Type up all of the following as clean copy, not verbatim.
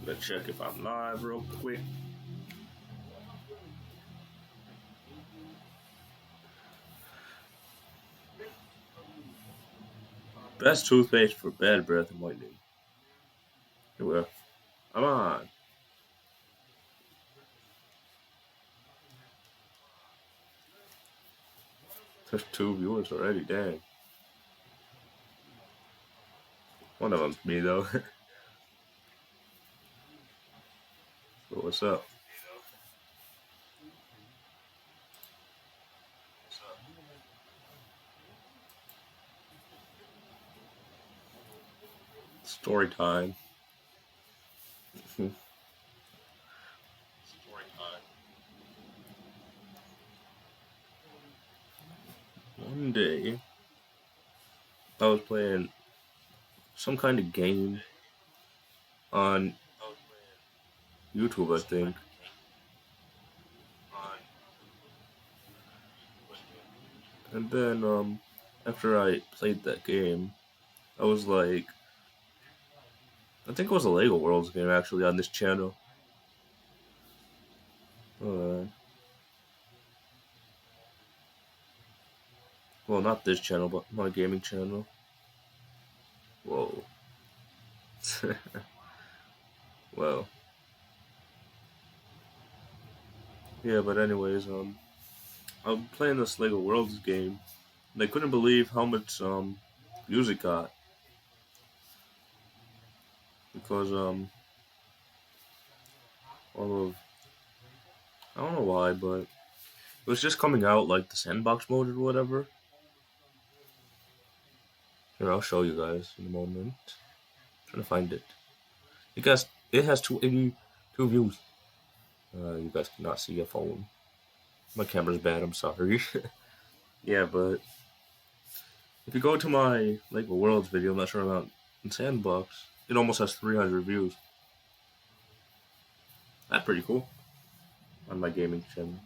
Let's check if I'm live real quick. Best toothpaste for bad breath and whitening. Here we are. I'm on. There's 2 viewers already, dang. One of them's me though. So what's up? Story time. One day, I was playing some kind of game on YouTube, I think. And then, after I played that game, I was like, I think it was a Lego Worlds game actually on this channel. Well, not this channel, but my gaming channel. Whoa. Well, yeah, but anyways, I'm playing this Lego Worlds game. And I couldn't believe how much views it got because all of I don't know why, but it was just coming out like the sandbox mode or whatever. Here, I'll show you guys in a moment. I'm trying to find it. It has 282 views. You guys cannot see a phone. My camera's bad. I'm sorry. Yeah, but if you go to my Lego Worlds video, I'm not sure about in Sandbox, it almost has 300 views. That's pretty cool on my gaming channel.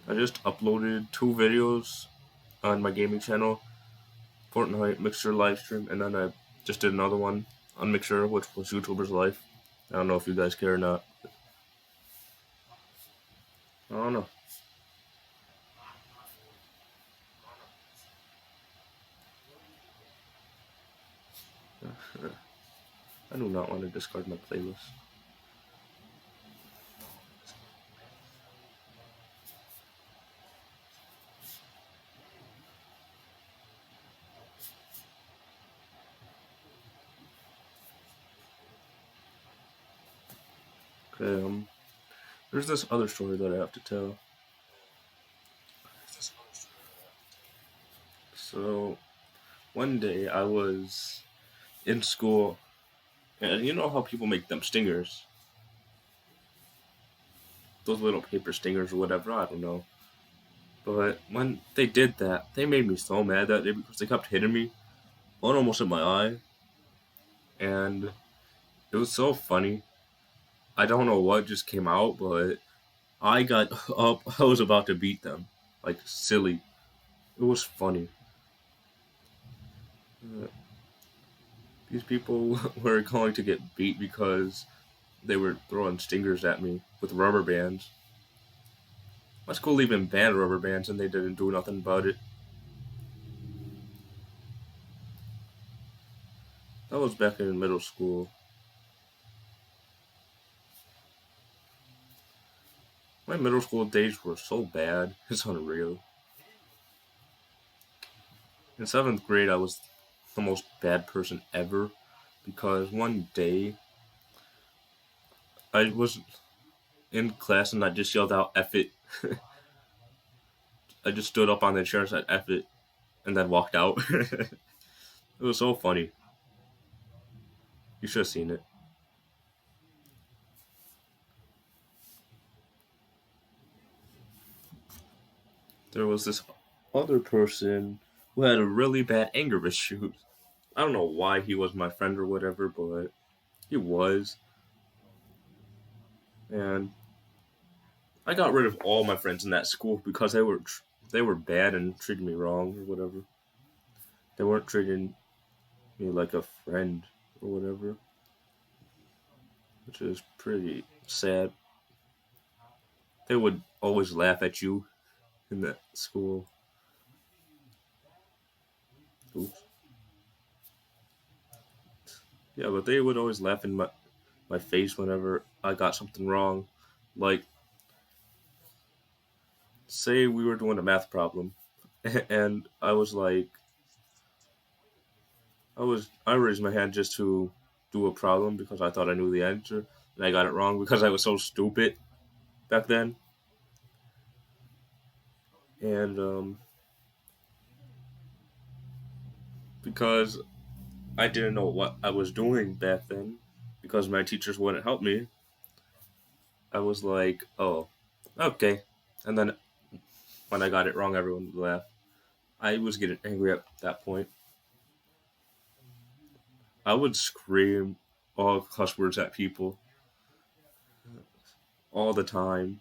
I just uploaded 2 videos on my gaming channel, Fortnite Mixer livestream, and then I just did another one on Mixer, which was YouTuber's Life. I don't know if you guys care or not. I don't know. I do not want to discard my playlist. Okay, there's this other story that I have to tell. So, one day I was in school, and you know how people make them stingers? Those little paper stingers or whatever, I don't know. But when they did that, they made me so mad that day because they kept hitting me. One almost in my eye, and it was so funny. I don't know what just came out, but I got up. I was about to beat them, like silly. It was funny. Uh, these people were going to get beat because they were throwing stingers at me with rubber bands. My school even banned rubber bands, and they didn't do nothing about it. That was back in middle school. My middle school days were so bad. It's unreal. In 7th grade, I was the most bad person ever because one day I was in class and I just yelled out "F it." I just stood up on the chair and said "F it," and then walked out. It was so funny. You should have seen it. There was this other person who had a really bad anger issue. I don't know why he was my friend or whatever, but he was. And I got rid of all my friends in that school because they were bad and treated me wrong or whatever. They weren't treating me like a friend or whatever, which is pretty sad. They would always laugh at you in that school. Oops. Yeah, but they would always laugh in my face whenever I got something wrong. Like, say we were doing a math problem, and I raised my hand just to do a problem because I thought I knew the answer, and I got it wrong because I was so stupid back then. And because I didn't know what I was doing back then, because my teachers wouldn't help me, I was like, oh, okay. And then when I got it wrong, everyone would laugh. I was getting angry at that point. I would scream all cuss words at people all the time.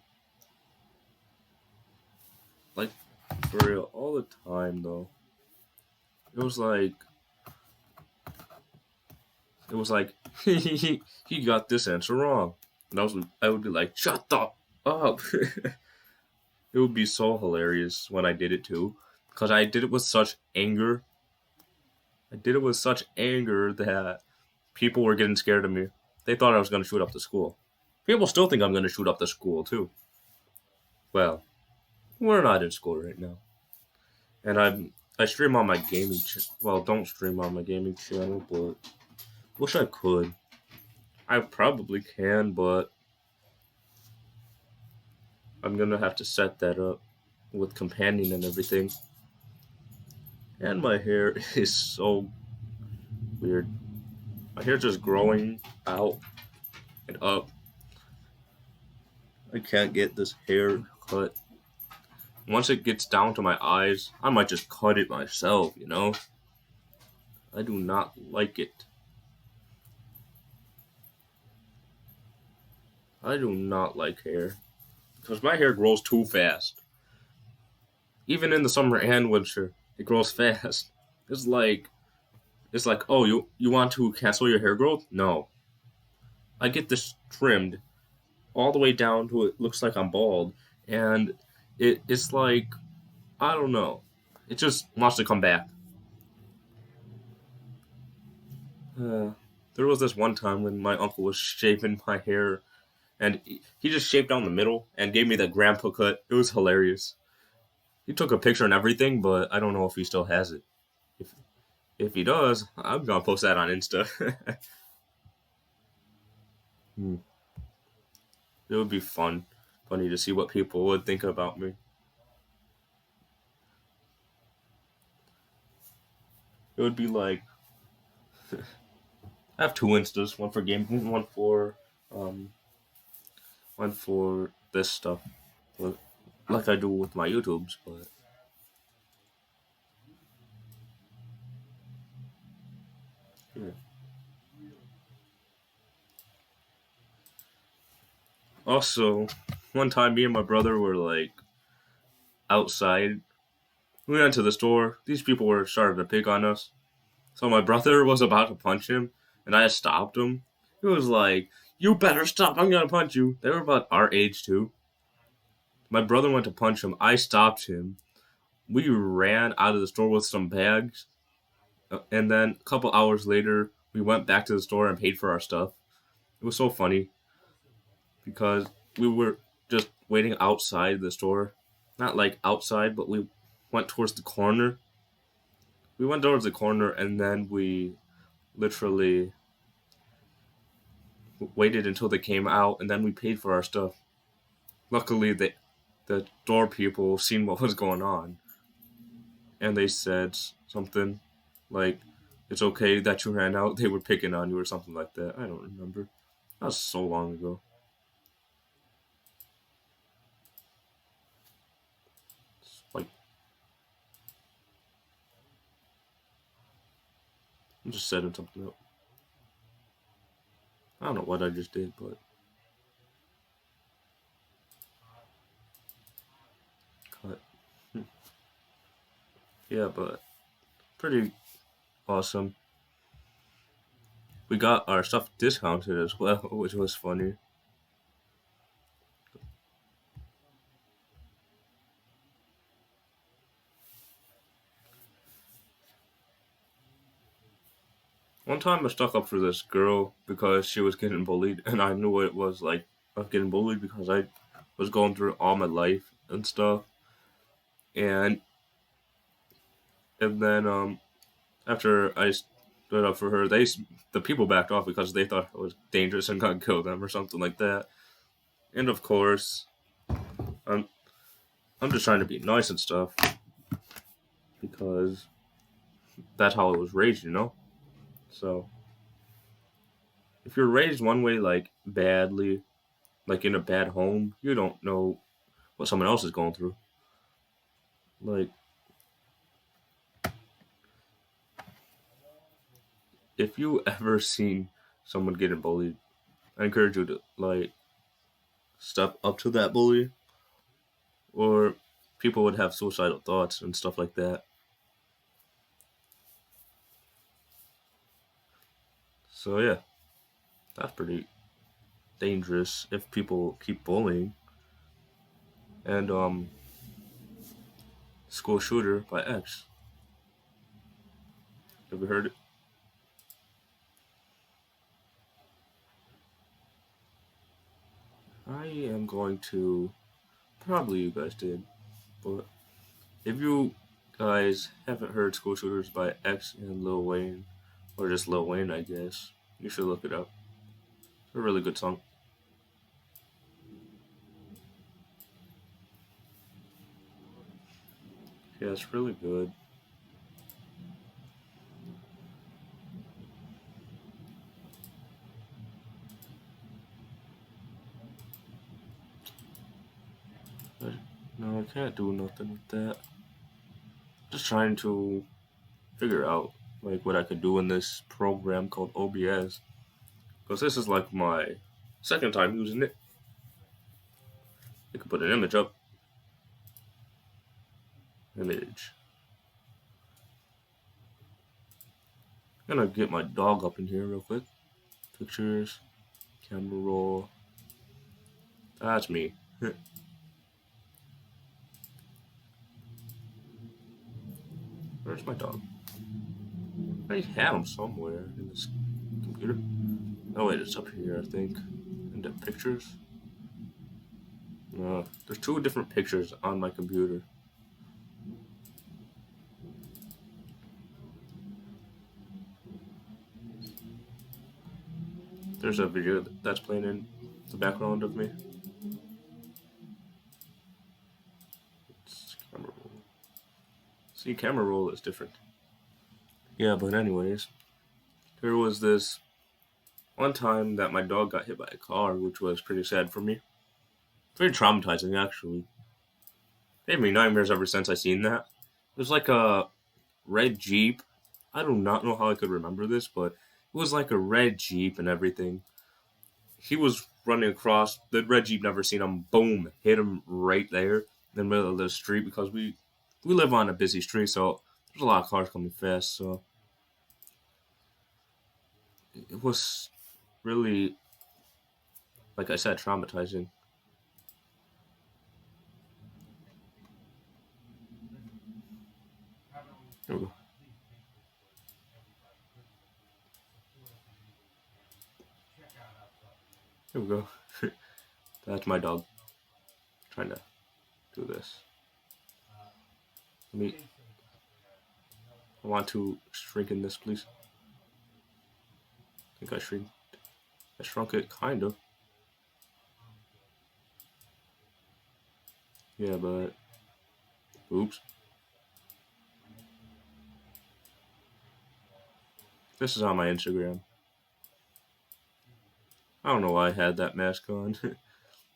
Like, for real, all the time, though. It was like, it was like, he got this answer wrong. And I would be like, shut the up. It would be so hilarious when I did it too. Because I did it with such anger. I did it with such anger that people were getting scared of me. They thought I was going to shoot up the school. People still think I'm going to shoot up the school too. Well, we're not in school right now. And I stream on my gaming well, don't stream on my gaming channel, but wish I could. I probably can, but I'm gonna have to set that up with companion and everything. And my hair is so weird. My hair just growing out and up. I can't get this hair cut. Once it gets down to my eyes, I might just cut it myself, you know? I do not like it. I do not like hair. Because my hair grows too fast. Even in the summer and winter, it grows fast. It's like oh, you want to cancel your hair growth? No. I get this trimmed all the way down to it looks like I'm bald, and it's like I don't know. It just wants to come back. Uh, there was this one time when my uncle was shaving my hair, and he just shaved down the middle and gave me the grandpa cut. It was hilarious. He took a picture and everything, but I don't know if he still has it. If if he does, I'm gonna post that on Insta. Hmm. It would be funny to see what people would think about me. It would be like I have two Instas, one for gaming, um, one for this stuff, like I do with my YouTubes. But yeah. Also, one time me and my brother were like outside. We went to the store. These people were starting to pick on us. So my brother was about to punch him, and I stopped him. He was like, "You better stop! I'm gonna punch you." They were about our age too. My brother went to punch him. I stopped him. We ran out of the store with some bags, and then a couple hours later, we went back to the store and paid for our stuff. It was so funny because we were just waiting outside the store. Not like outside, but we went towards the corner. We went towards the corner and then we literally waited until they came out and then we paid for our stuff. Luckily, the door people seen what was going on and they said something like, "It's okay that you ran out. They were picking on you," or something like that. I don't remember. That was so long ago. It's like, I'm just setting something up. I don't know what I just did, but cut. Hmm. Yeah, but pretty. awesome. We got our stuff discounted as well, which was funny. One time I stuck up for this girl because she was getting bullied, and I knew what it was like of getting bullied because I was going through it all my life and stuff. And then after I stood up for her, the people backed off because they thought I was dangerous and gonna kill them or something like that. And of course, I'm I'm just trying to be nice and stuff because that's how I was raised, you know. So if you're raised one way, like badly, like in a bad home, you don't know what someone else is going through. Like if you ever seen someone getting bullied, I encourage you to like step up to that bully, or people would have suicidal thoughts and stuff like that. So yeah, that's pretty dangerous if people keep bullying. And School Shooter by X. Have you heard it? I am going to probably you guys did, but if you guys haven't heard School Shooters by X and Lil Wayne, or just Lil Wayne, I guess, you should look it up. It's a really good song. Yeah, it's really good. But no, I can't do nothing with that. Just trying to figure out like what I could do in this program called OBS, because this is like my second time using it. You can put an image up. Image. I'm gonna get my dog up in here real quick. Pictures, camera roll. That's me. Where's my dog? I had him somewhere in this computer. Oh wait, it's up here, I think. In the pictures. There's two different pictures on my computer. There's a video that's playing in the background of me. It's camera roll. See, camera roll is different. Yeah, but anyways, there was this one time that my dog got hit by a car, which was pretty sad for me. Very traumatizing, actually. Gave me nightmares ever since I seen that. It was like a red Jeep. I do not know how I could remember this, but it was like a red Jeep and everything. He was running across the red Jeep, never seen him. Boom, hit him right there in the middle of the street because we live on a busy street, so there's a lot of cars coming fast. So it was really, like I said, traumatizing. Here we go. Here we go. That's my dog trying to do this. Let me. I want to shrink in this, please. I think I shrunk it, kind of. Yeah, but oops. This is on my Instagram. I don't know why I had that mask on.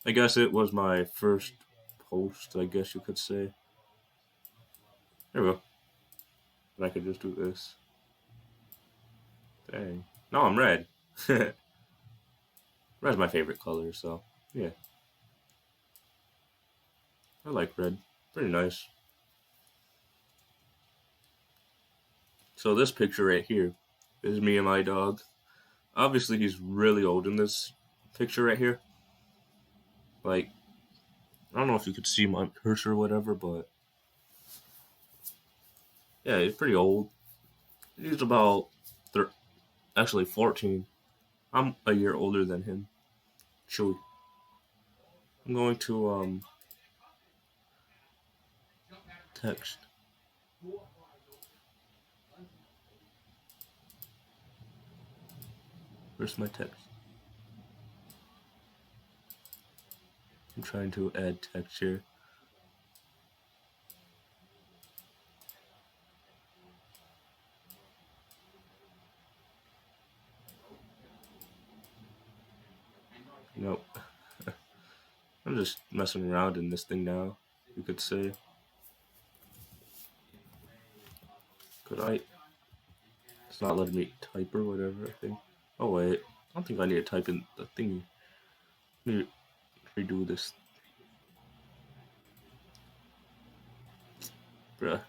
I guess it was my first post, I guess you could say. There we go. And I could just do this. Dang. No, I'm red. Red's my favorite color, so yeah. I like red. Pretty nice. So this picture right here is me and my dog. Obviously, he's really old in this picture right here. Like, I don't know if you could see my cursor or whatever, but yeah, he's pretty old. He's about actually 14. I'm a year older than him. Chewy. I'm going to text. Where's my text? I'm trying to add text here. Nope. I'm just messing around in this thing now, you could say. Could I? It's not letting me type or whatever, I think. Oh, wait. I don't think I need to type in the thingy. Let me redo this. Bruh.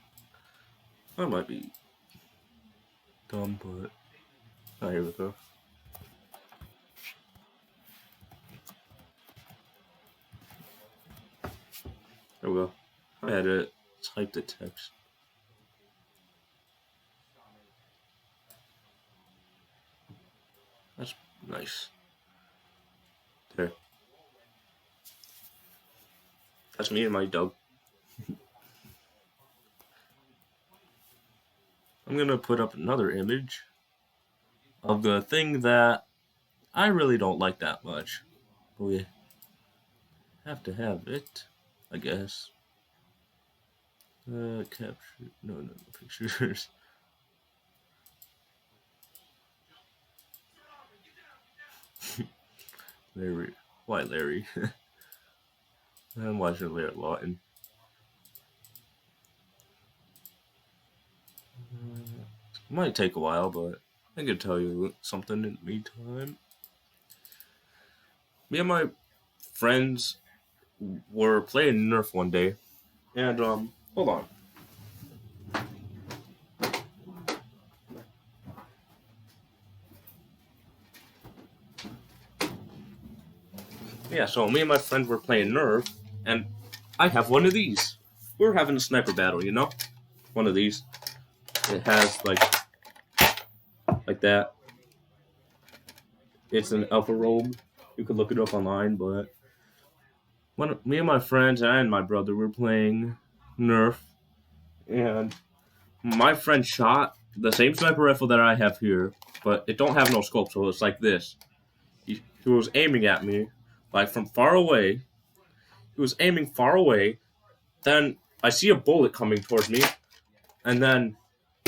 I might be dumb, but... Oh, here we go. There we go. I had to type the text. That's nice. There. That's me and my dog. I'm gonna put up another image of the thing that I really don't like that much. We have to have it, I guess. Capture. No, pictures. Larry. Why Larry? I'm watching Larry Lawton. It might take a while, but I can tell you something in the meantime. Me and my friends were playing Nerf one day, and hold on. Yeah, so me and my friend were playing Nerf, and I have one of these. We were having a sniper battle, you know? One of these. It has like that. It's an alpha robe. You could look it up online, but me and my friends and my brother were playing Nerf, and my friend shot the same sniper rifle that I have here, but it don't have no scope, so it's like this. He was aiming at me, like from far away. He was aiming far away. Then I see a bullet coming towards me, and then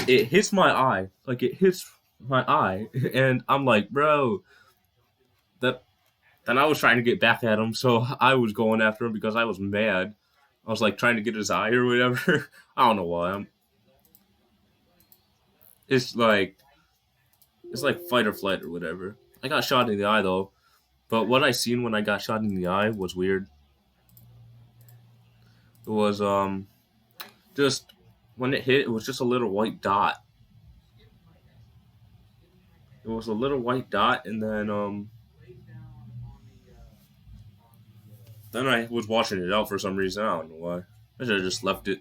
it hits my eye. Like it hits my eye, and I'm like, bro. Then I was trying to get back at him, so I was going after him because I was mad. I was like trying to get his eye or whatever. I don't know why. It's like fight or flight or whatever. I got shot in the eye though, but what I seen when I got shot in the eye was weird. It was just when it hit, it was just a little white dot. It was a little white dot, and then I was washing it out for some reason. I don't know why. I should have just left it.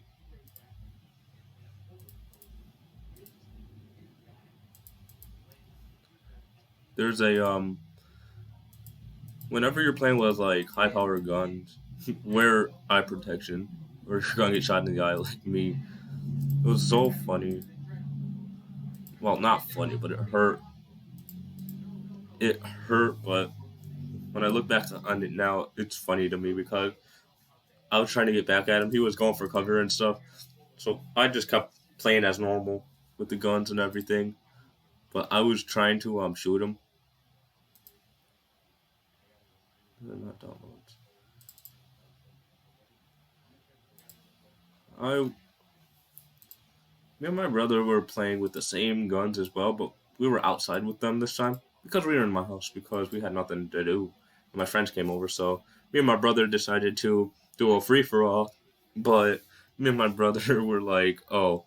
There's a whenever you're playing with like high power guns, wear eye protection, or you're gonna get shot in the eye like me. It was so funny. Well, not funny, but it hurt. It hurt, but when I look back on it now, it's funny to me because I was trying to get back at him. He was going for cover and stuff, so I just kept playing as normal with the guns and everything. But I was trying to shoot him. They're not downloads. Me and my brother were playing with the same guns as well, but we were outside with them this time because we were in my house because we had nothing to do. And my friends came over, so me and my brother decided to do a free for all. But me and my brother were like, "Oh,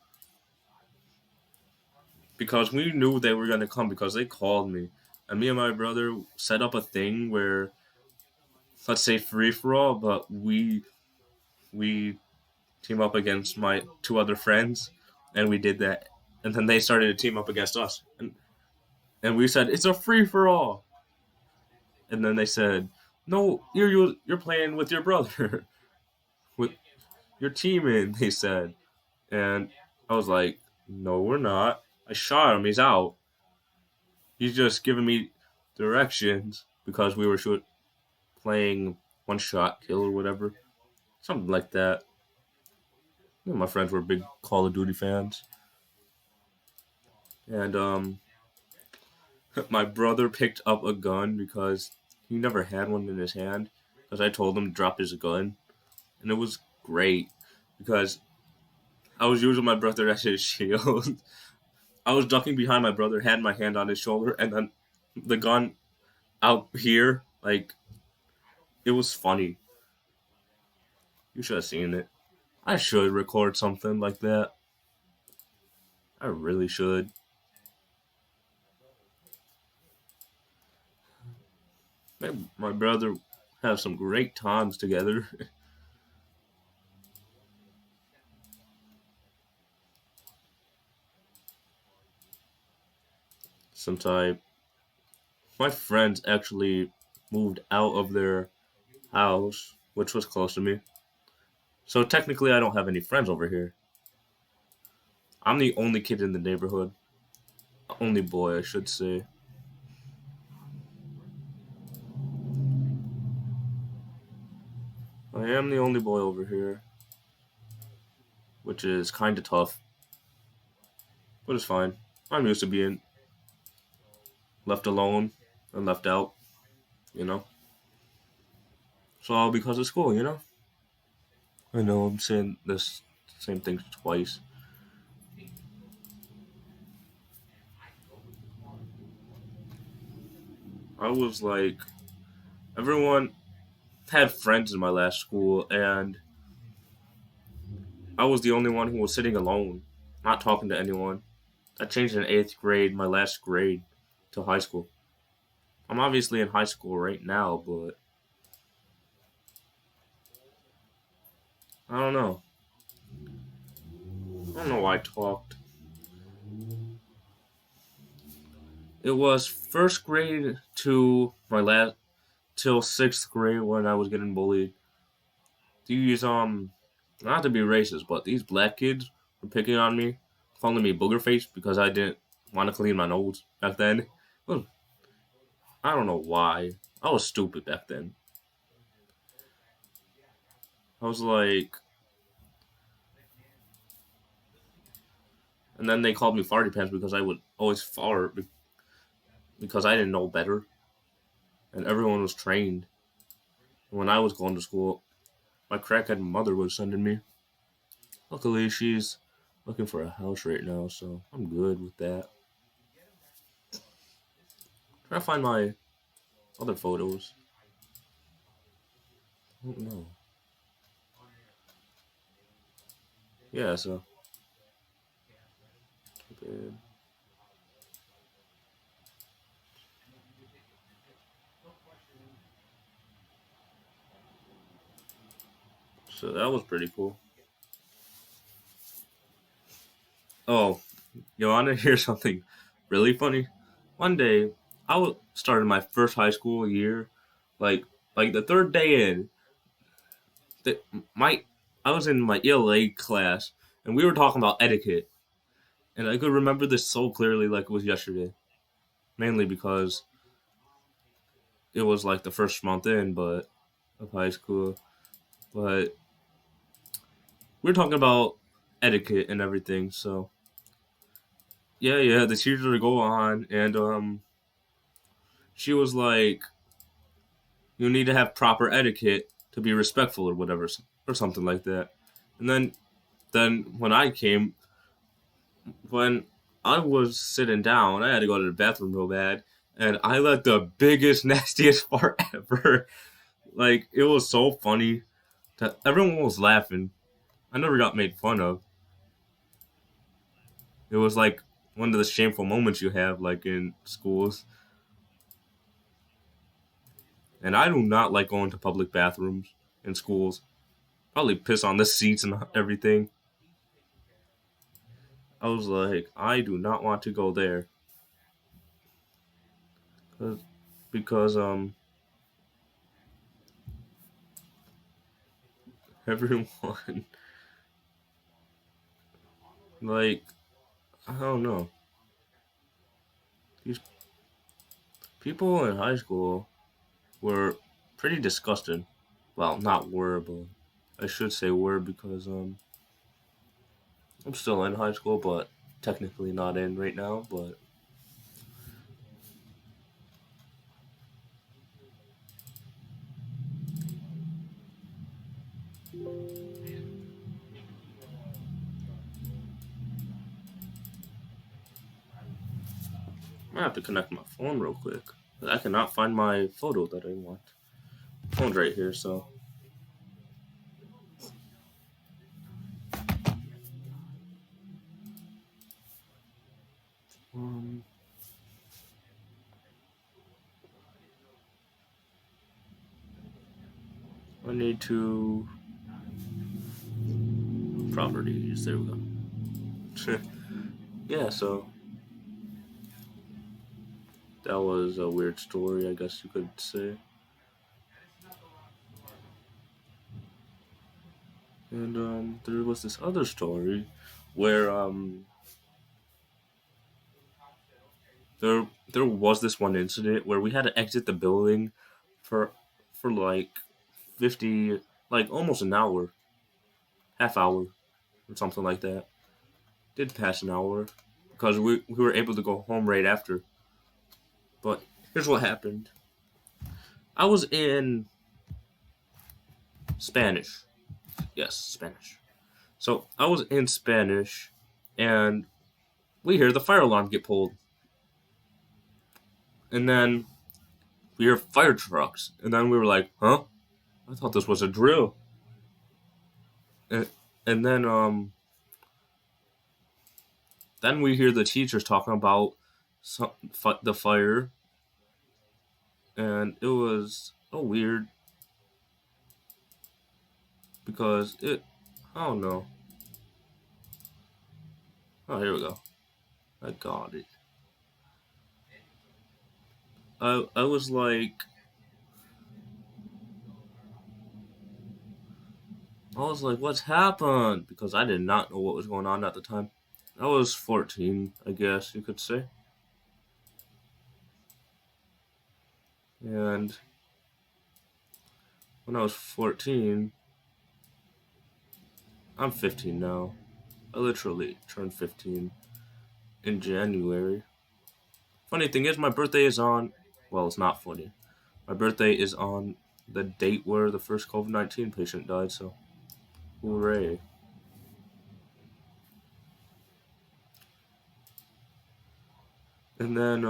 because we knew they were gonna come because they called me, and me and my brother set up a thing where, let's say, free for all, but we team up against my two other friends, and we did that, and then they started to team up against us, and we said it's a free for all, and then they said, no, you're playing with your brother, with your teaming. They said, and I was like, no, we're not. I shot him. He's out. He's just giving me directions because we were playing one shot kill or whatever, something like that. Me and my friends were big Call of Duty fans, and my brother picked up a gun because he never had one in his hand. Because I told him to drop his gun, and it was great because I was using my brother as his shield. I was ducking behind my brother, had my hand on his shoulder, and then the gun out here. Like, it was funny. You should have seen it. I should record something like that. I really should. My brother have some great times together. Sometime my friends actually moved out of their house, which was close to me. So technically, I don't have any friends over here. I'm the only kid in the neighborhood. Only boy, I should say. I am the only boy over here, which is kind of tough, but it's fine. I'm used to being left alone and left out, you know? So all because of school, you know? I know I'm saying this same thing twice. I was like, everyone had friends in my last school, and I was the only one who was sitting alone, not talking to anyone. I changed in eighth grade, my last grade, to high school. I'm obviously in high school right now, but I don't know. I don't know why I talked. It was first grade to my last till sixth grade when I was getting bullied. These not to be racist, but these black kids were picking on me, calling me booger face because I didn't want to clean my nose back then. Well, I don't know why. I was stupid back then. I was like, and then they called me farty pants because I would always fart because I didn't know better, and everyone was trained. When I was going to school, my crackhead mother was sending me. Luckily, she's looking for a house right now, so I'm good with that. Trying to find my other photos. I don't know. Yeah, so. So that was pretty cool. Oh, you want to hear something really funny? One day, started my first high school year, like like the third day in. The, my I was in my ELA class, and we were talking about etiquette, and I could remember this so clearly, like it was yesterday. Mainly because it was like the first month in, but of high school. But we were talking about etiquette and everything. So yeah, the teacher would go on, and she was like, "You need to have proper etiquette to be respectful or whatever, or something like that." And then when I was sitting down, I had to go to the bathroom real bad, and I let the biggest, nastiest fart ever. Like, it was so funny that everyone was laughing. I never got made fun of. It was like one of the shameful moments you have, like in schools. And I do not like going to public bathrooms in schools. Probably piss on the seats and everything. I was like, I do not want to go there because everyone like I don't know, these people in high school were pretty disgusting. Well, not were, but I should say were because I'm still in high school, but technically not in right now. But I have to connect my phone real quick. I cannot find my photo that I want. Phone's right here, so um, I need to properties. There we go. Yeah, so that was a weird story, I guess you could say. And there was this other story where there was this one incident where we had to exit the building for like 50, like almost an hour, half hour or something like that. Did pass an hour because we were able to go home right after. But here's what happened. I was in Spanish. Yes, Spanish. So I was in Spanish, and we hear the fire alarm get pulled, and then we hear fire trucks, and then we were like, "Huh? I thought this was a drill." And, and then we hear the teachers talking about the fire, and it was weird because I don't know. Oh, here we go. I got it. I was like, what's happened? Because I did not know what was going on at the time. I was 14, I guess you could say. And when I was 14, I'm 15 now. I literally turned 15 in January. Funny thing is, my birthday is on. Well, it's not funny. My birthday is on the date where the first COVID-19 patient died, so hooray. And then,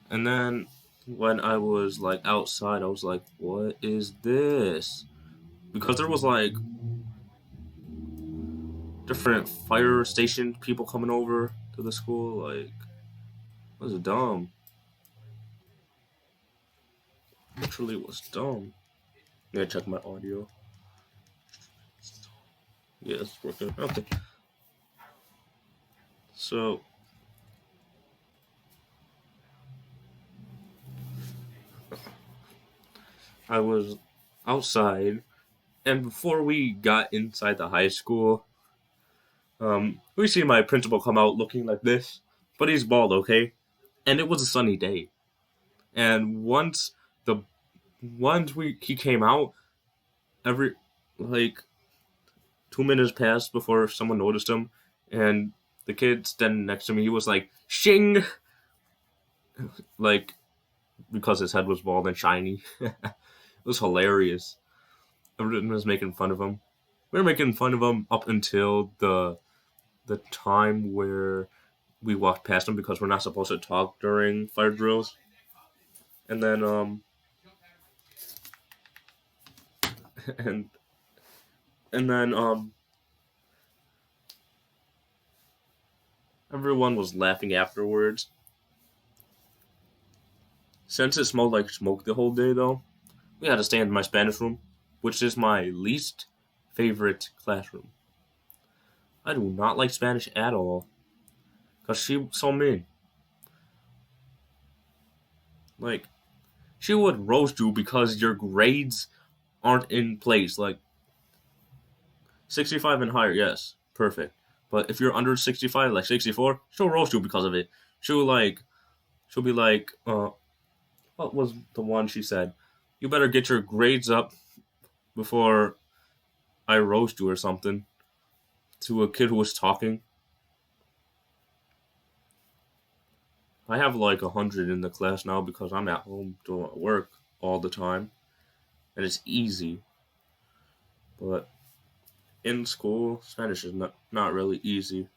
and then when I was like outside, I was like, what is this? Because there was like different fire station people coming over to the school. Like, it was dumb. Literally, it was dumb. Yeah, check my audio. Yeah, it's working. Okay. So, I was outside, and before we got inside the high school, we see my principal come out looking like this, but he's bald, okay? And it was a sunny day. And the once he came out, every like 2 minutes passed before someone noticed him, and the kid standing next to me, he was like, "Shing!" Like because his head was bald and shiny. It was hilarious. Everyone was making fun of him. We were making fun of him up until the time where we walked past him because we're not supposed to talk during fire drills. And then and then everyone was laughing afterwards. Since it smelled like smoke the whole day, though, we had to stay in my Spanish room, which is my least favorite classroom. I do not like Spanish at all, cause she was so mean. Like, she would roast you because your grades aren't in place. Like 65 and higher, yes, perfect. But if you're under 65, like 64, she'll roast you because of it. She'll like, she'll be like, what was the one she said? You better get your grades up before I roast you or something. To a kid who was talking. I have like 100 in the class now because I'm at home doing work all the time, and it's easy. But in school, Spanish is not really easy.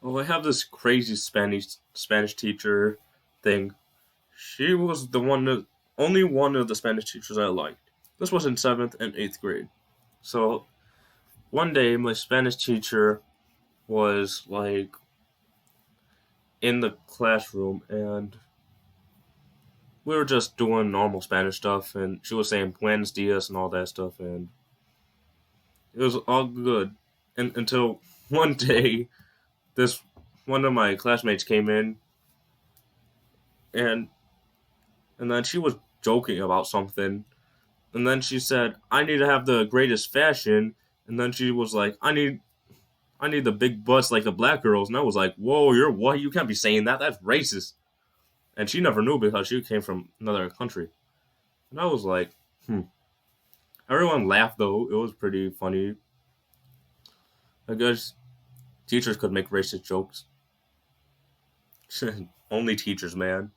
Oh, I have this crazy Spanish teacher thing. She was the only one of the Spanish teachers I liked. This was in seventh and eighth grade. So one day, my Spanish teacher was like in the classroom, and we were just doing normal Spanish stuff, and she was saying "Buenos dias" and all that stuff, and it was all good. And until one day, this one of my classmates came in, and and then she was joking about something, and then she said, "I need to have the greatest fashion," and then she was like, "I need the big butts like the black girls," and I was like, "Whoa, you're white, you can't be saying that. That's racist." And she never knew because she came from another country, and I was like, "Hmm." Everyone laughed though. It was pretty funny. I guess teachers could make racist jokes. Only teachers, man.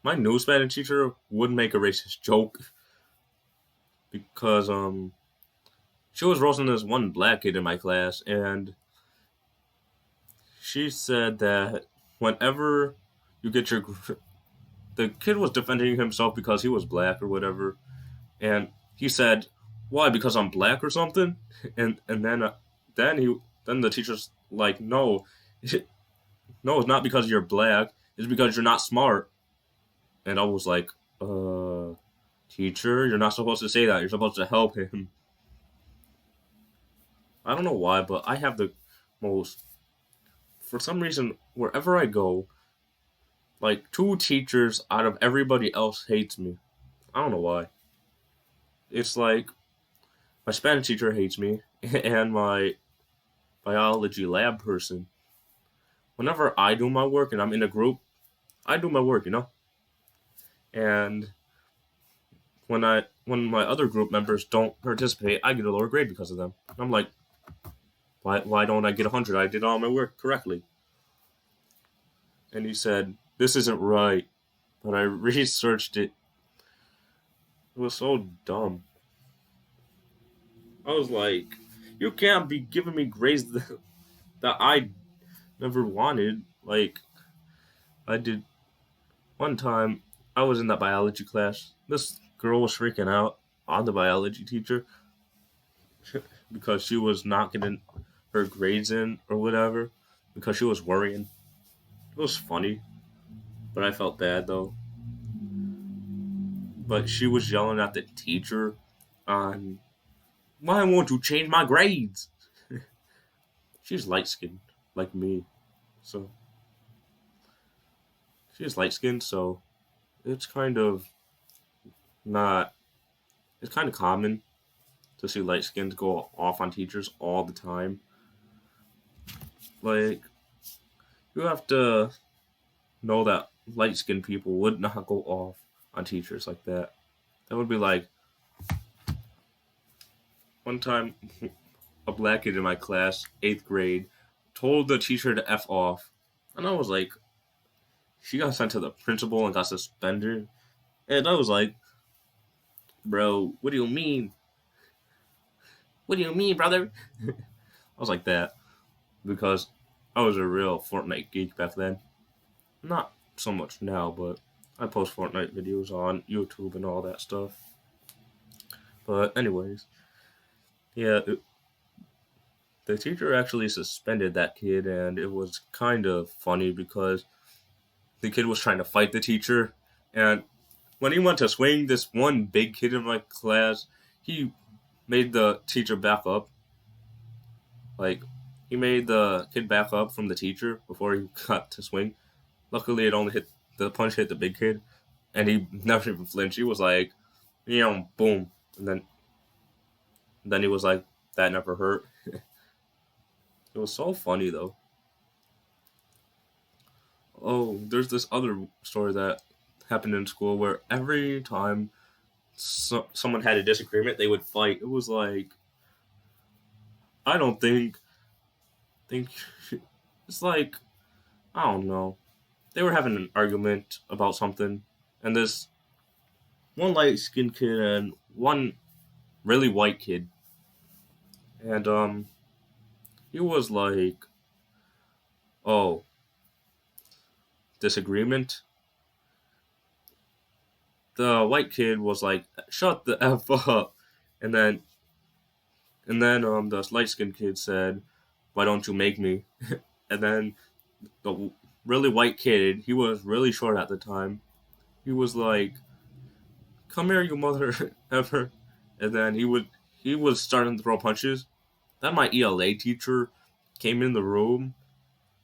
My new Spanish teacher would make a racist joke because she was roasting this one black kid in my class, and she said that whenever you get your the kid was defending himself because he was black or whatever, and he said, "Why? Because I'm black or something?" And then the teacher's like, "No, no, it's not because you're black. It's because you're not smart." And I was like, teacher, you're not supposed to say that. You're supposed to help him." I don't know why, but I have the most. For some reason, wherever I go, like two teachers out of everybody else hates me. I don't know why. It's like my Spanish teacher hates me, and my biology lab person. Whenever I do my work and I'm in a group, I do my work. And when my other group members don't participate, I get a lower grade because of them. I'm like, why don't I get 100? I did all my work correctly. And he said, this isn't right. But I researched it. It was so dumb. I was like, you can't be giving me grades that I never wanted. Like, I did one time, I was in that biology class. This girl was freaking out on the biology teacher because she was not getting her grades in or whatever because she was worrying. It was funny, but I felt bad though. But she was yelling at the teacher on, why won't you change my grades? She's light skinned like me. So she's light skinned, so it's kind of not, it's kind of common to see light skins go off on teachers all the time. Like, you have to know that light skinned people would not go off on teachers like that. That would be like one time a black kid in my class, eighth grade, told the teacher to F off. And I was like, she got sent to the principal and got suspended. And I was like, bro, what do you mean? What do you mean, brother? I was like that because I was a real Fortnite geek back then. Not so much now, but I post Fortnite videos on YouTube and all that stuff. But anyways, yeah, the teacher actually suspended that kid, and it was kind of funny because the kid was trying to fight the teacher, and when he went to swing, this one big kid in my class, he made the teacher back up. Like, he made the kid back up from the teacher before he got to swing. Luckily, the punch hit the big kid, and he never even flinched. He was like, boom, and then he was like, that never hurt. It was so funny though. Oh, there's this other story that happened in school where every time someone had a disagreement, they would fight. It was like, I don't think it's like, I don't know. They were having an argument about something, and this one light skinned kid and one really white kid, and he was like, oh, disagreement. The white kid was like, shut the F up, and then the light skinned kid said, why don't you make me? And then the really white kid, he was really short at the time. He was like, come here, you mother ever. And then he was starting to throw punches. Then my ELA teacher came in the room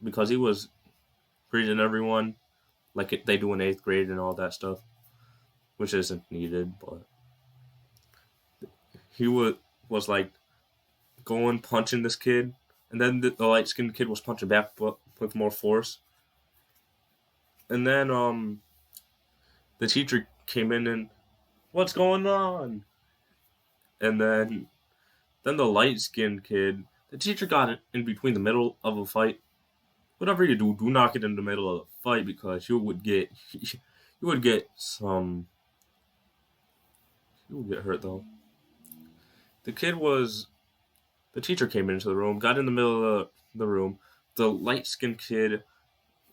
because he was greeting everyone like they do in 8th grade and all that stuff, which isn't needed, but he was like going punching this kid, and then the light skinned kid was punching back but with more force. And then the teacher came in and, what's going on? And then the light skinned kid, the teacher got in between the middle of a fight. Whatever you do not get in the middle of a fight because you would get hurt though. The teacher came into the room, got in the middle of the room. The light skinned kid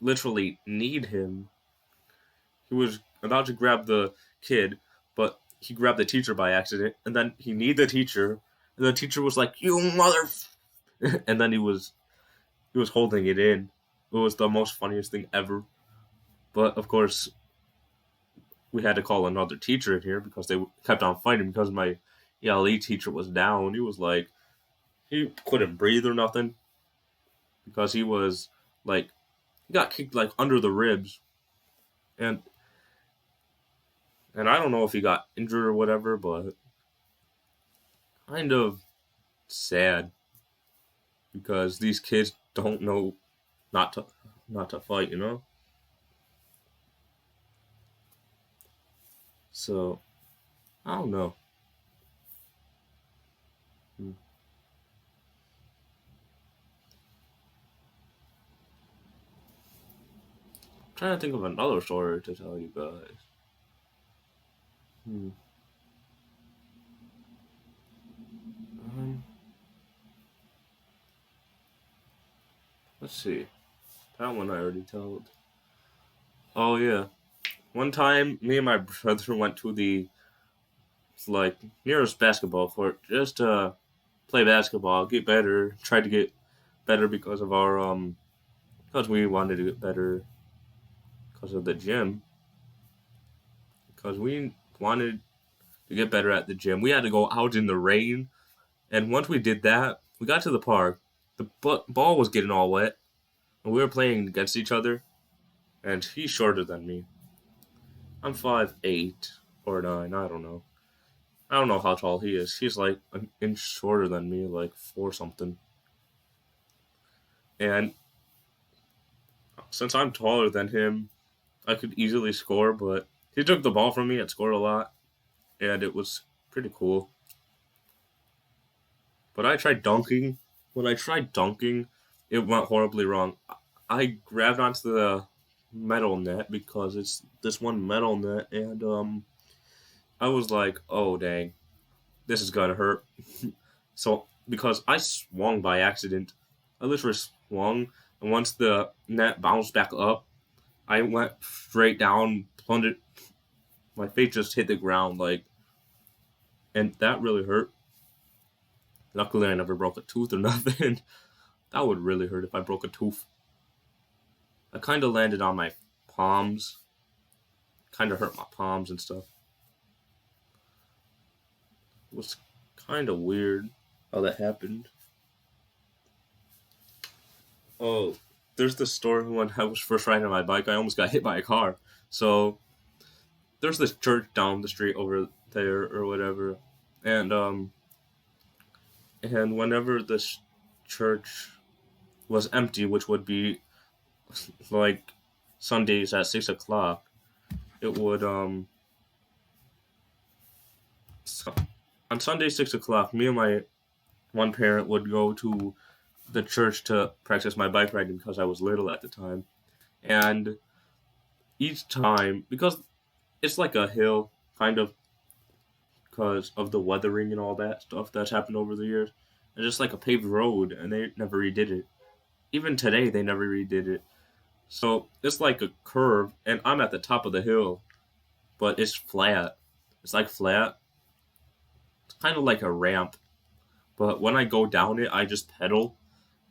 literally kneed him. He was about to grab the kid, but he grabbed the teacher by accident, and then he kneed the teacher, and the teacher was like, you mother, and then he was holding it in. It was the most funniest thing ever. But of course, we had to call another teacher in here because they kept on fighting because my ELE teacher was down. He was like, he couldn't breathe or nothing because he was like, he got kicked like under the ribs, and I don't know if he got injured or whatever, but kind of sad because these kids don't know not to fight, you know? So, I don't know. I'm trying to think of another story to tell you guys. Hmm. Um, let's see. That one I already told. Oh yeah. One time, me and my brother went to the like nearest basketball court just to play basketball, get better, tried to get better because of our because we wanted to get better because of the gym. Because we wanted to get better at the gym. We had to go out in the rain, and once we did that, we got to the park. The ball was getting all wet, and we were playing against each other. And he's shorter than me. I'm 5'8" or 9. I don't know. I don't know how tall he is. He's like an inch shorter than me, like 4 something. And since I'm taller than him, I could easily score, but he took the ball from me and scored a lot, and it was pretty cool. But I tried dunking. When I tried dunking, it went horribly wrong. I grabbed onto the metal net because it's this one metal net, and I was like, oh dang, this is gonna hurt. So because I swung by accident, I literally swung, and once the net bounced back up, I went straight down, plundered. My face just hit the ground, like, and that really hurt. Luckily, I never broke a tooth or nothing. That would really hurt if I broke a tooth. I kind of landed on my palms, kind of hurt my palms and stuff. It was kind of weird how that happened. Oh, there's this story when I was first riding my bike. I almost got hit by a car. So there's this church down the street over there or whatever, and and whenever this church was empty, which would be like Sundays at 6 o'clock, it would so, on Sunday 6 o'clock, me and my one parent would go to the church to practice my bike riding because I was little at the time, and each time because it's like a hill kind of because of the weathering and all that stuff that's happened over the years. It's just like a paved road, and they never redid it. Even today, they never redid it. So it's like a curve, and I'm at the top of the hill, but it's flat. It's like flat. It's kind of like a ramp. But when I go down it, I just pedal,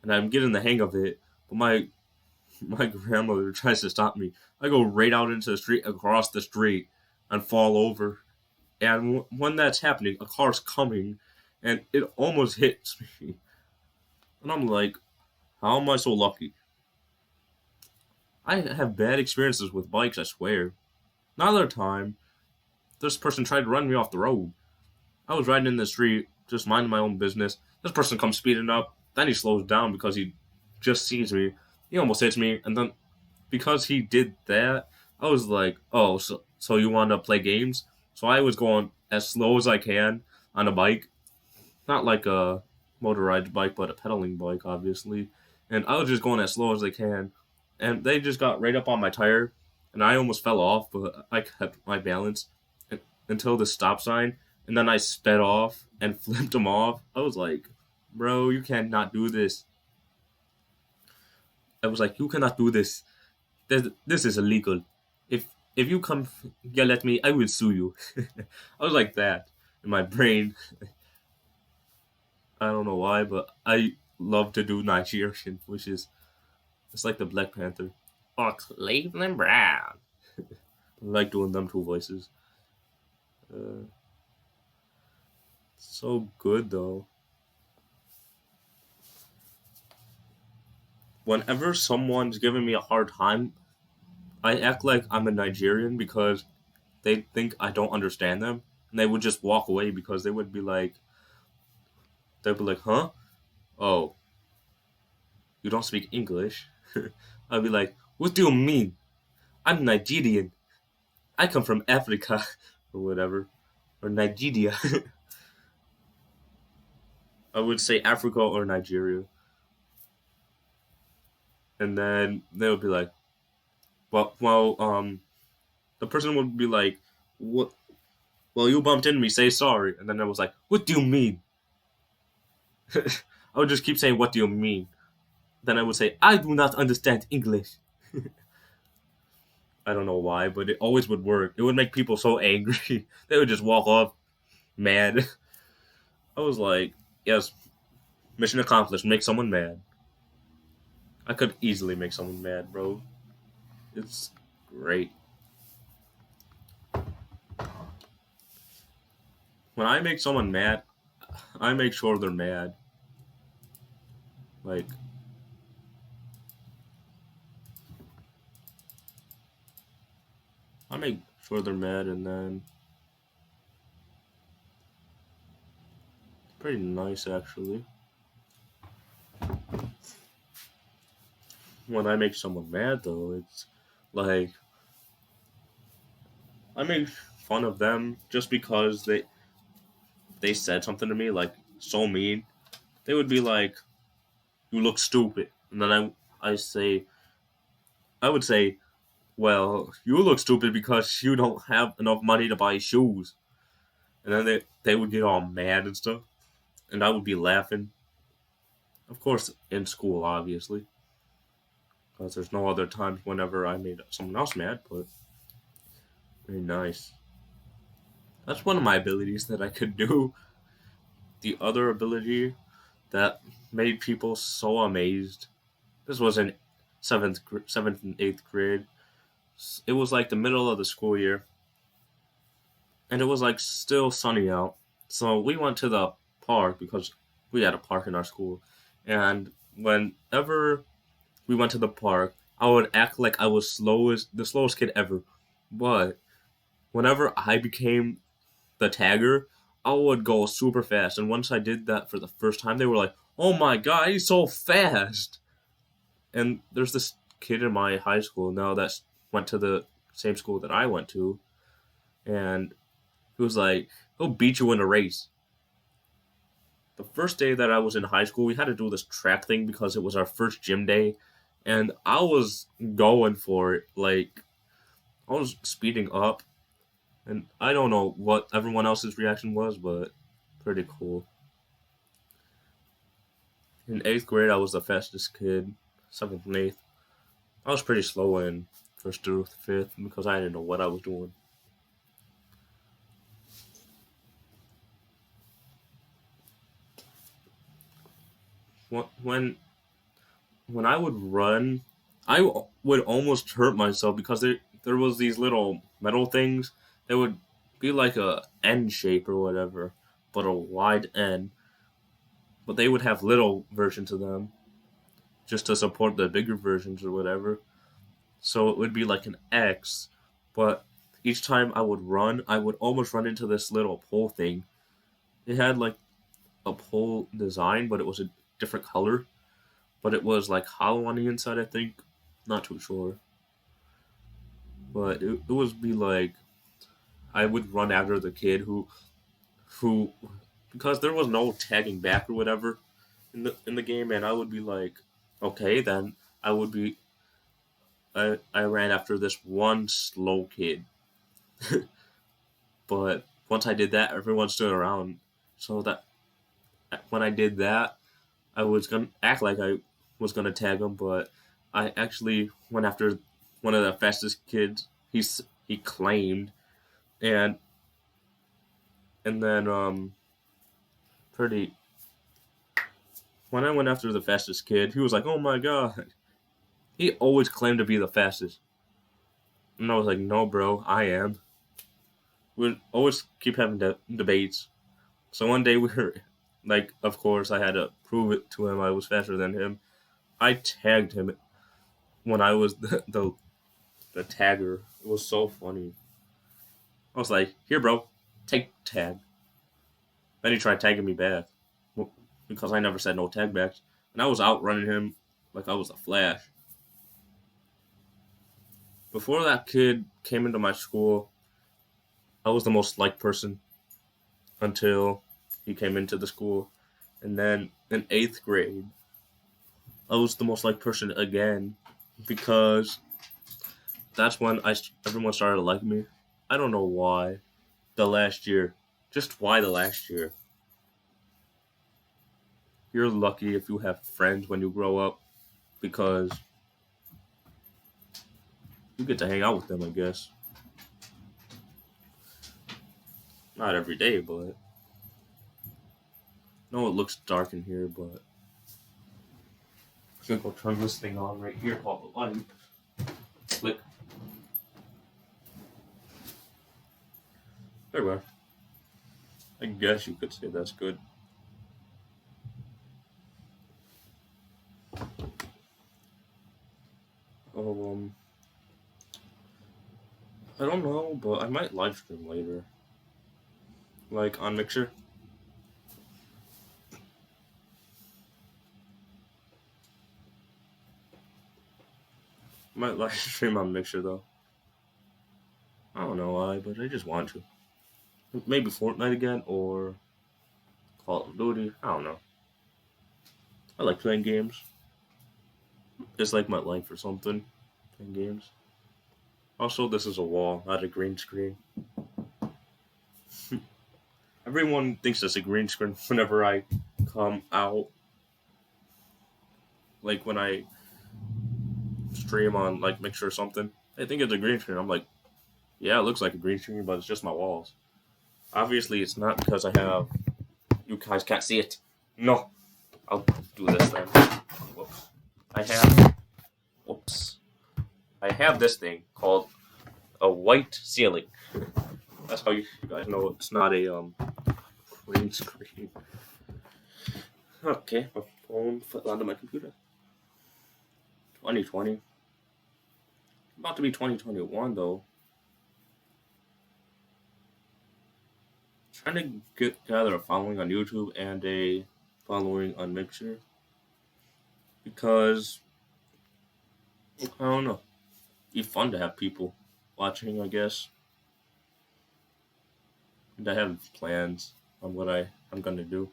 and I'm getting the hang of it. But my grandmother tries to stop me. I go right out into the street, across the street, and fall over. And when that's happening, a car's coming, and it almost hits me. And I'm like, how am I so lucky? I have bad experiences with bikes, I swear. Another time, this person tried to run me off the road. I was riding in the street, just minding my own business. This person comes speeding up. Then he slows down because he just sees me. He almost hits me, and then because he did that, I was like, "Oh, so you want to play games?" So I was going as slow as I can on a bike, not like a motorized bike, but a pedaling bike, obviously. And I was just going as slow as I can, and they just got right up on my tire, and I almost fell off, but I kept my balance until the stop sign, and then I sped off and flipped them off. I was like, "Bro, you cannot do this." I was like, "You cannot do this. This is illegal. If you come yell at me, I will sue you." I was like that in my brain. I don't know why, but I love to do Nigerian, which is it's like the Black Panther. Oh, Cleveland Brown. I like doing them two voices. Uh, so good though. Whenever someone's giving me a hard time, I act like I'm a Nigerian because they think I don't understand them, and they would just walk away because they'd be like, "Huh? Oh, you don't speak English?" I'd be like, "What do you mean? I'm Nigerian. I come from Africa," or whatever, or Nigeria. I would say Africa or Nigeria, and then they would be like, the person would be like, "What? Well, you bumped into me. Say sorry." And then I was like, "What do you mean?" I would just keep saying, "What do you mean?" Then I would say, "I do not understand English." I don't know why, but it always would work. It would make people so angry. They would just walk off mad. I was like, yes, mission accomplished. Make someone mad. I could easily make someone mad, bro. It's great. When I make someone mad, I make sure they're mad. Like, I make sure they're mad, and then pretty nice actually. When I make someone mad, though, it's like I make fun of them just because they said something to me like so mean. They would be like, "You look stupid," and then I would say, "Well, you look stupid because you don't have enough money to buy shoes." And then they would get all mad and stuff, and I would be laughing. Of course, in school, obviously. because there's no other times whenever I made someone else mad, but very nice. That's one of my abilities that I could do. The other ability that made people so amazed. This was in seventh and eighth grade. It was like the middle of the school year, and it was like still sunny out. So we went to the park because we had a park in our school, and whenever we went to the park, I would act like I was the slowest kid ever. But whenever I became the tagger, I would go super fast. And once I did that for the first time, they were like, "Oh my god, he's so fast!" And there's this kid in my high school now that went to the same school that I went to, and he was like, "He'll beat you in a race." The first day that I was in high school, we had to do this track thing because it was our first gym day, and I was going for it. Like, I was speeding up, and I don't know what everyone else's reaction was, but pretty cool. In eighth grade, I was the fastest kid. Seventh and eighth, I was pretty slow in first through fifth because I didn't know what I was doing. When when I would run, I would almost hurt myself because there was these little metal things that would be like a N shape or whatever, but a wide N. But they would have little versions of them just to support the bigger versions or whatever. So it would be like an X, but each time I would run, I would almost run into this little pole thing. It had like a pole design, but it was a different color. But it was like hollow on the inside, I think. Not too sure. But it was be like I would run after the kid who because there was no tagging back or whatever in the game, and I would be like, okay, then I would be I ran after this one slow kid. But once I did that, everyone stood around. So that when I did that, I was gonna act like I was gonna tag him, but I actually went after one of the fastest kids. He claimed, and then pretty when I went after the fastest kid, he was like, "Oh my god!" He always claimed to be the fastest, and I was like, "No, bro, I am." We'd always keep having debates. So one day we were like, of course, I had to prove it to him I was faster than him. I tagged him when I was the tagger. It was so funny. I was like, "Here, bro, take tag." Then he tried tagging me back because I never said no tag backs, and I was outrunning him like I was a Flash. Before that kid came into my school, I was the most liked person until he came into the school, and then in eighth grade, I was the most liked person again because that's when everyone started liking me. I don't know why. The last year, just why the last year? You're lucky if you have friends when you grow up because you get to hang out with them, I guess. Not every day, but no, it looks dark in here, but I'm gonna go turn this thing on right here called the light. Click. There we are. I guess you could say that's good. Um, I don't know, but I might live stream later, like on Mixer. I might live stream on Mixer though. I don't know why, but I just want to. Maybe Fortnite again or Call of Duty. I don't know. I like playing games. It's like my life or something. Playing games. Also, this is a wall, not a green screen. Everyone thinks it's a green screen whenever I come out. Like when I stream on like Mixer or something. They think it's a green screen. I'm like, yeah, it looks like a green screen, but it's just my walls. Obviously, it's not because I have. You guys can't see it. No, I'll do this then. Whoops. I have. Whoops. I have this thing called a white ceiling. That's how you guys know it's not a green screen. Okay, my phone fell onto my computer. 2020. About to be 2021 though. Trying to gather a following on YouTube and a following on Mixer because I don't know. It'd be fun to have people watching, I guess. And I have plans on what I'm gonna do.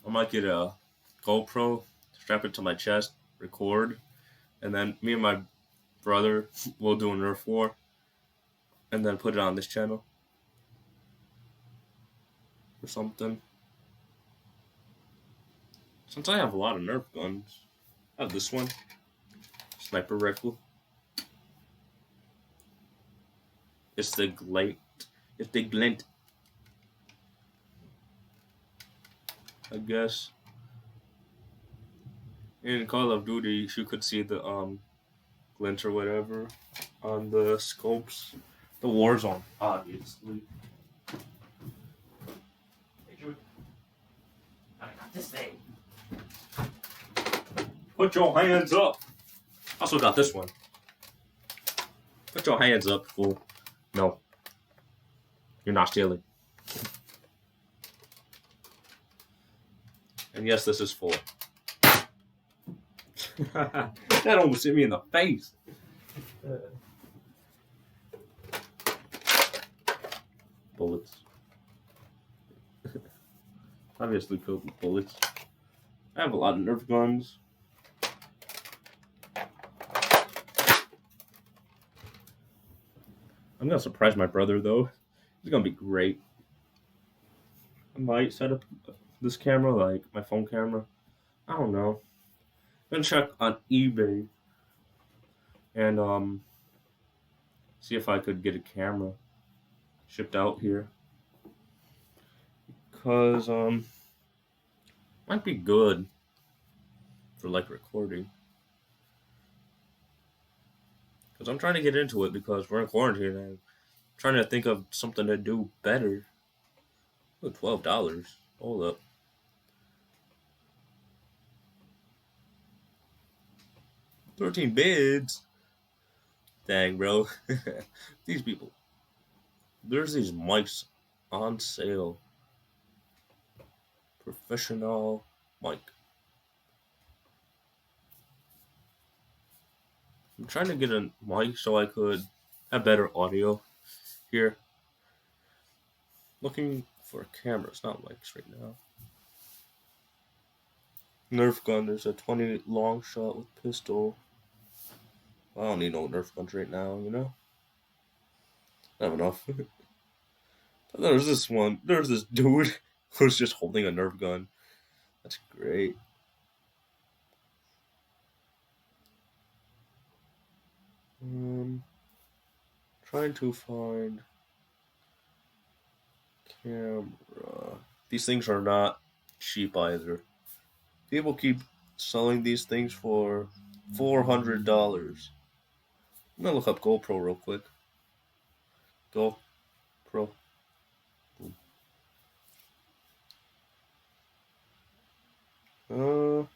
I might get a GoPro, strap it to my chest, record, and then me and my brother will do a Nerf war, and then put it on this channel or something. Since I have a lot of Nerf guns, I have this one, sniper rifle. It's the Glint. It's the Glint. I guess. In Call of Duty, you could see the glint or whatever on the scopes. The Warzone, obviously. I got this thing. Put your hands up. Also got this one. Put your hands up, fool. No. You're not stealing. And yes, this is full. That almost hit me in the face. Bullets. Obviously filled with bullets. I have a lot of Nerf guns. I'm gonna surprise my brother though. It's gonna be great. I might set up this camera, like my phone camera. I don't know. I'm gonna check on eBay and see if I could get a camera shipped out here. Cause might be good for like recording. Cause I'm trying to get into it because we're in quarantine and I'm trying to think of something to do better. Oh, $12. Hold up. $13 bids. Dang, bro. These people. There's these mics on sale. Professional mic. I'm trying to get a mic so I could have better audio here. Looking for cameras, not mics right now. Nerf gun, there's a 20 long shot with pistol. I don't need no Nerf guns right now, you know? I have enough. There's this one. There's this dude who's just holding a Nerf gun. That's great. Trying to find camera. These things are not cheap either. People keep selling these things for $400. I'm gonna look up GoPro real quick. GoPro. Oh,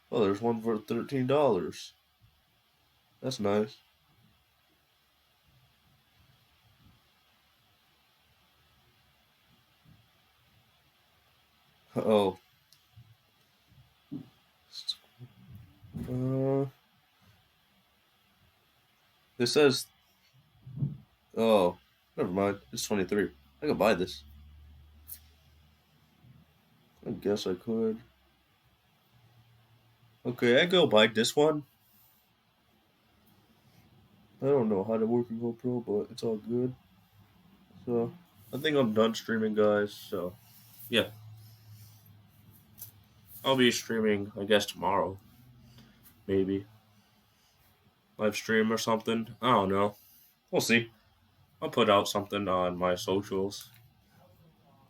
there's one for $13. That's nice. Oh. This says. Oh, never mind. It's 23. I could buy this. I guess I could. Okay, I go buy this one. I don't know how to work a GoPro, but it's all good. So, I think I'm done streaming, guys. So, yeah. I'll be streaming, I guess, tomorrow. maybe live stream or something. I don't know. We'll see. I'll put out something on my socials.